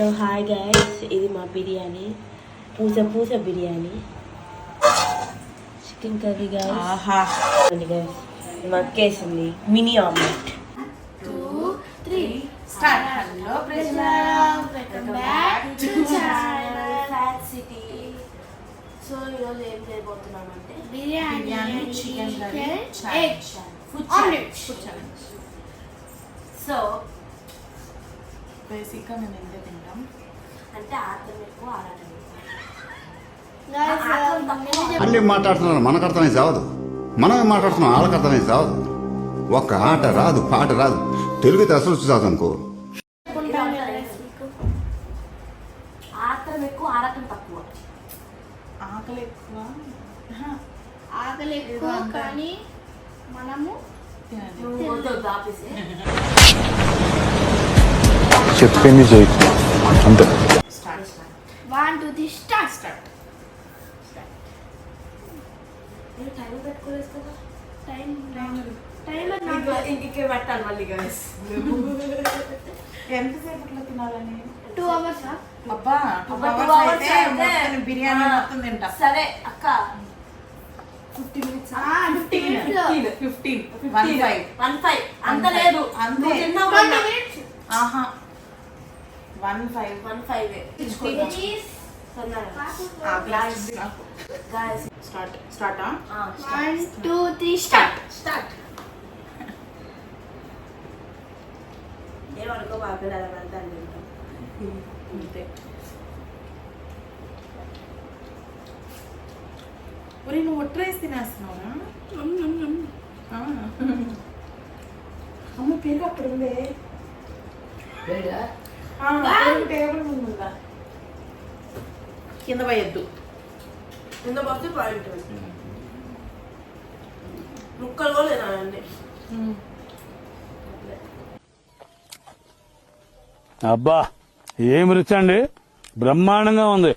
Hi guys, ఇది మా బిర్యానీ, పూస పూస biryani, chicken curry guys. Guys మక్కేసింది మినీ ఆమ్లెట్. 2, 3 స్టార్ట్. హలో ప్రజలారా, welcome back to channel Fat City. So ఈరోజు ఏం చేయబోతున్నామంటే biryani, chicken curry, egg food omelette. Challenge. So బేసిక్గా మేము ఎంత తింటాం అంటే ఆటం ఎక్కువ ఆడటం అన్నీ మాట్లాడుతున్నారు, మనకు అర్థమై చావదు. మనమే మాట్లాడుతున్నాం, వాళ్ళకి అర్థమై చావదు. ఒక్క ఆట రాదు, పాట రాదు, తెలుగుతో అసలు చాదు అనుకో. ఆటం ఎక్కువ ఆడటం తక్కువ. ఆకలి ఎక్కువ, ఆకలి ఎక్కువ కానీ మనము చెప్పింది చేయొచ్చు అంతే. 1, 2, 3 స్టార్ట్. మీరు టైం పెట్టుకోలేదు కదా? టైం ఇంకే పెట్టాలి మళ్ళీ గైస్. ఎంతసేపట్లో తినాలని? 2 hours. అబ్బా 2 hours అయితే మొత్తం బిర్యానీ మొత్తం తింటా. సరే అక్క, 15 minutes. 15 15 అంత లేదు, అంతే. నువ్వు తిన్నావు కదా? ఆహా 15 Guys, స్టార్ట్ 1, 2, 3 స్టార్ట్. ఏమనుకో బాబు, అలా వెళ్తాను తింటాం. అంతే. ఒరే నువ్వు ఒట్టి రైస్ తినేస్తున్నావురా? అమ్మ పేరు అక్కడ ఉందే, టేబుల్ ముందుందా, కింద పోయొద్దు. కింద పోతే పాయింట్ ముక్కలు కూడా తినాలండి. అబ్బా ఏం రుచి అండి, బ్రహ్మాండంగా ఉంది.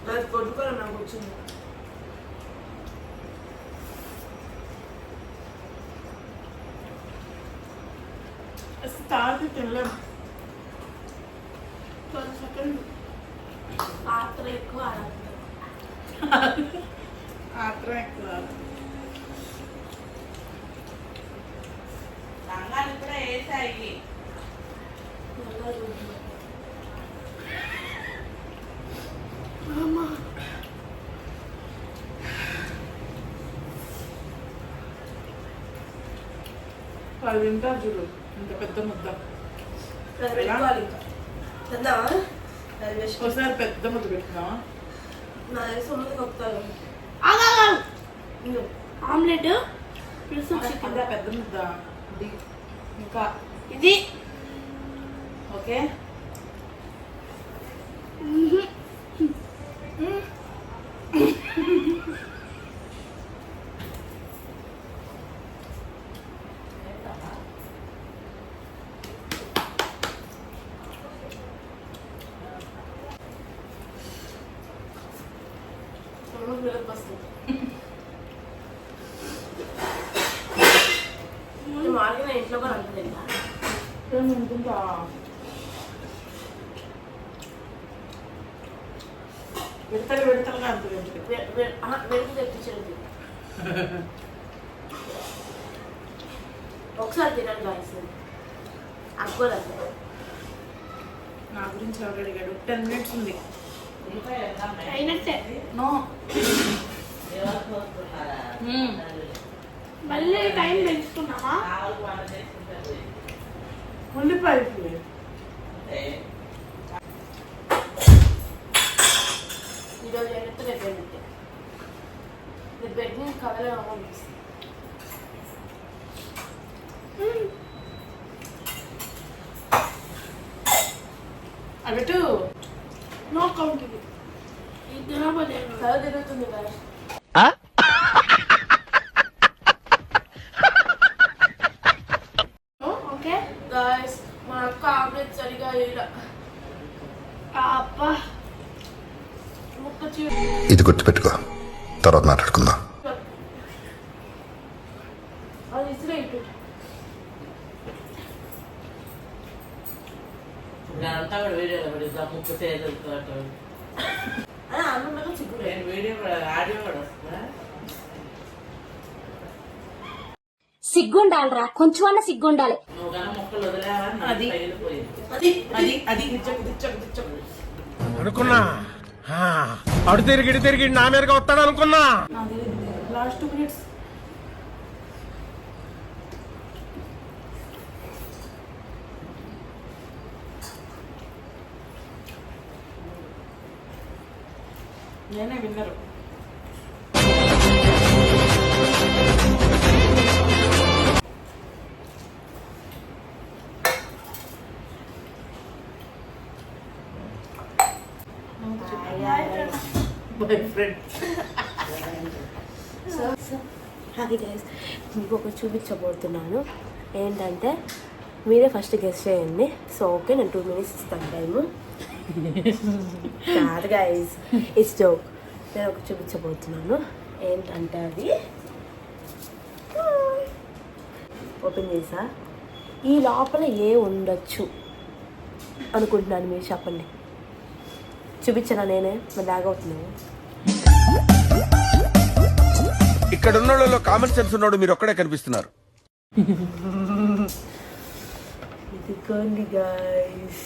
నాకు కొట్టుకోవాలి, నాకు వచ్చింది. తాగి తినలేం. పాత్ర ఎక్కువ ఆడాలి. ఆత్రం ఎక్కువ. రంగాలు కూడా వేసాయి. వాళ్ళు తింటారు చూడు, ఇంత పెద్ద ముద్ద. పెట్టుకోవాలి ఇంకా. తిందామా? అది వేసుకో. ఒకసారి పెద్ద ముద్ద పెట్టుకున్నావా? నా తెలిసి ఉన్నది కొత్తాను. ఆమ్లెట్ ప్లస్ కింద పెద్ద ముద్ద ఇది. ఇంకా ఇది ఓకే. మార్గం ఇంట్లో కూడా అంటలేదా? అనుకుంటా విడతలుగా అంటుంది. వెలుగు తెప్పించండి. ఒకసారి తినండి గాయస్. అక్కలు నా గురించి ఎవరు అడిగాడు? 10 minutes ఉంది. అయినట్టే. నో మళ్ళీ టైం పెంచుకున్నామా? ఉల్లిపాయలు ఈరోజు ఏంటంటే రేపు ఏంటంటే రేపు పెట్టిన కథలో అనిపిస్తుంది. అటు నో కౌంట్ ఇది తినబోదే కథ తిరుగుతుంది కదా. ఓకే గాయస్ మా అక్క ఆమ్లెట్ సరిగా వేయరా. అబ్బా ముక్క ఇది గుర్తుపెట్టుకో, తర్వాత మాట్లాడుకుందాం. అది ఇసురే ఇటు. అంతా కూడా వీడియో పడిద్దాం ముక్కు చేతులు అన్నం చిక్కుడు నేను వీడియో కూడా ఆడియో కూడా వస్తుందా సిగ్గుండాలరా, కొంచెం అన్న సిగ్గుండాలి. నువ్వు కానీ మొక్కలు వదిలేవా అది. తగిలిపోయింది అది అది అది దిచ్చకు అనుకున్నా అడు తిరిగి నా మీదగా వస్తాడు అనుకున్నా. Last 2 minutes. నేనే winner. Boyfriend so hi guys, మీకు ఒకటి చూపించబోతున్నాను. ఏంటంటే మీరే ఫస్ట్ గెస్ట్ చేయండి. సో ఓకే, నేను 2 minutes ఇస్తాను టైము. కాదు గైస్, ఇట్స్ జోక్. నేను ఒకటి చూపించబోతున్నాను. ఏంటంటే అది ఓపెన్ చేసా. ఈ లోపల ఏ ఉండొచ్చు అనుకుంటున్నాను, మీరు చెప్పండి. చూపించనా నేనే? మరి బ్యాగ్ అవుతున్నాను. ఇక్కడ ఉన్న వాళ్ళలో కామన్ సెన్స్ ఉన్నాడు మీరు ఒక్కడే కనిపిస్తున్నారు. ఇదిగోండి గైస్,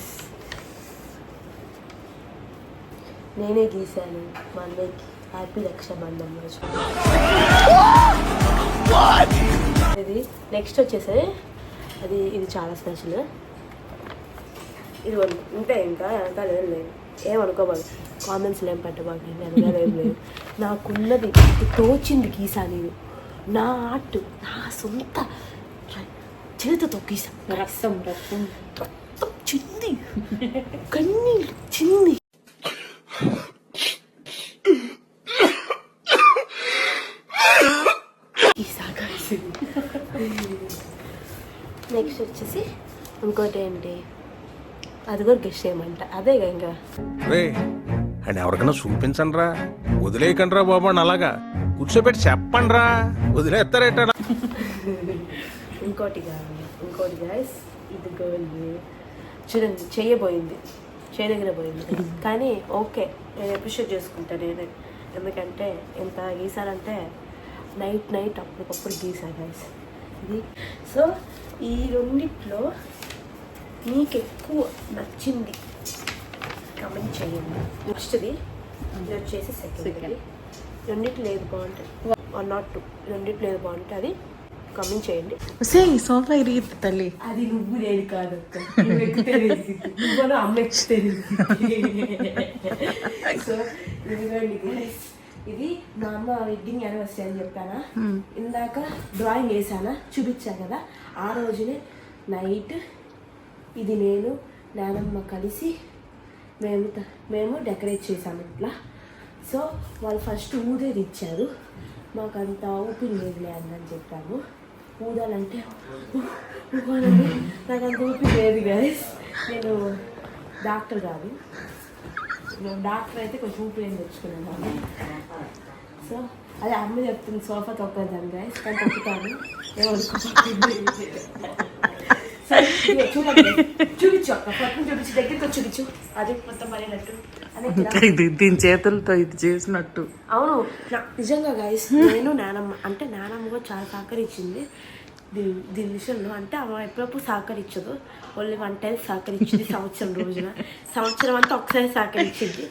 నేనే గీసాను మా అన్నయ్యకి హ్యాపీ రక్షాబంధన్ రోజు. ఇది నెక్స్ట్ వచ్చేసి ఇది చాలా స్పెషల్. ఇది ఉంటే ఇంకా వెనకాల ఏం లేదు, ఏమనుకోబాదు, కామెంట్స్లో ఏం పెట్టబాకండి. వెనకాల ఏం లేదు, నాకున్నది తోచింది గీసా. నేను నా ఆర్ట్, నా సొంత చేతితో గీసా. రక్తం చింది, కన్నీళ్ళు చింది. నెక్స్ట్ వచ్చేసి ఇంకోటి ఏంటి, అది కూడా గెస్ట్ చేయమంట. అదే ఇంకా రే అండ్ ఎవరికైనా చూపించండి రా, వదిలేయకండి రా బాబు అని అలాగా కూర్చోబెట్టి చెప్పండి రా, వదిలేస్తారేట. ఇంకోటి గాయస్, ఇది గోల్డ్ చూడండి, చేయబోయింది, చేయదగిన పోయింది. కానీ ఓకే, నేను అప్రిషియేట్ చేసుకుంటాను నేనే. ఎందుకంటే ఎంత గీసానంటే నైట్ అప్పటికప్పుడు గీసా గైస్ ఇది. సో ఈ రెండిట్లో మీకు ఎక్కువ నచ్చింది కమెంట్ చేయండి. నెక్స్ట్ది ఇది వచ్చేసి సెకండ్. రెండిట్లో ఏది బాగుంటుంది, 1 or 2 రెండిట్లో ఏది బాగుంటుంది అది కమెంట్ చేయండి. సోఫా ఇరిగిద్ది తల్లి. అది నువ్వు నేను కాదు అక్క, నువ్వు ఎక్కితే నువ్వు అమ్మ ఎక్కితే. సో ఇదిగోండి గైస్, ఇది మా అమ్మ వెడ్డింగ్ యానివర్సరీ అని చెప్పానా, ఇందాక డ్రాయింగ్ వేసానా చూపించా కదా. ఆ రోజునే నైట్ ఇది నేను నానమ్మ కలిసి మేము డెకరేట్ చేసాము ఇట్లా. సో వాళ్ళు ఫస్ట్ ఊదేది ఇచ్చారు, మాకు అంత ఊపిరి లేదులే అని చెప్పాము. ఊదాలంటే నాకు అంత ఊపిరి లేదు గైస్. నేను డాక్టర్ కాదు, డాక్టర్ అయితే కొంచెం ఊపిరి ఏం తెచ్చుకున్నాను. సో అదే అమ్మ చెప్తుంది సోఫా తొక్కదాన్ని గైస్, కానీ తొక్కుతాను, ఏమనుకోండి. చూడండి, చూపించు అక్క, పక్కన చూపించు, దగ్గరికి చూపించు. అది మొత్తం పడినట్టు దీని చేతులతో ఇది చేసినట్టు. అవును, నిజంగా గైస్. నేను నానమ్మ కూడా చాలా సహకరించింది దీని విషయంలో. అంటే ఆమె ఎప్పుడప్పుడు సహకరించదు, ఓన్లీ 1 time సహకరించింది సంవత్సరం అంతా ఒకసారి సహకరించింది.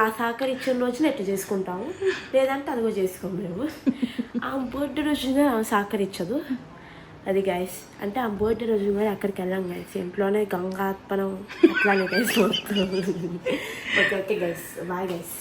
ఆ సహకరించిన రోజున ఎట్లా చేసుకుంటాము, లేదంటే అది కూడా చేసుకోము మేము. ఆ బర్త్డే రోజున ఆమె సహకరించదు. అది గైస్ అంటే ఆ బర్త్డే రోజు కూడా అక్కడికి వెళ్ళాం గైస్ ఇంట్లోనే గంగాత్మనం అట్లానే guys okay okay guys bye guys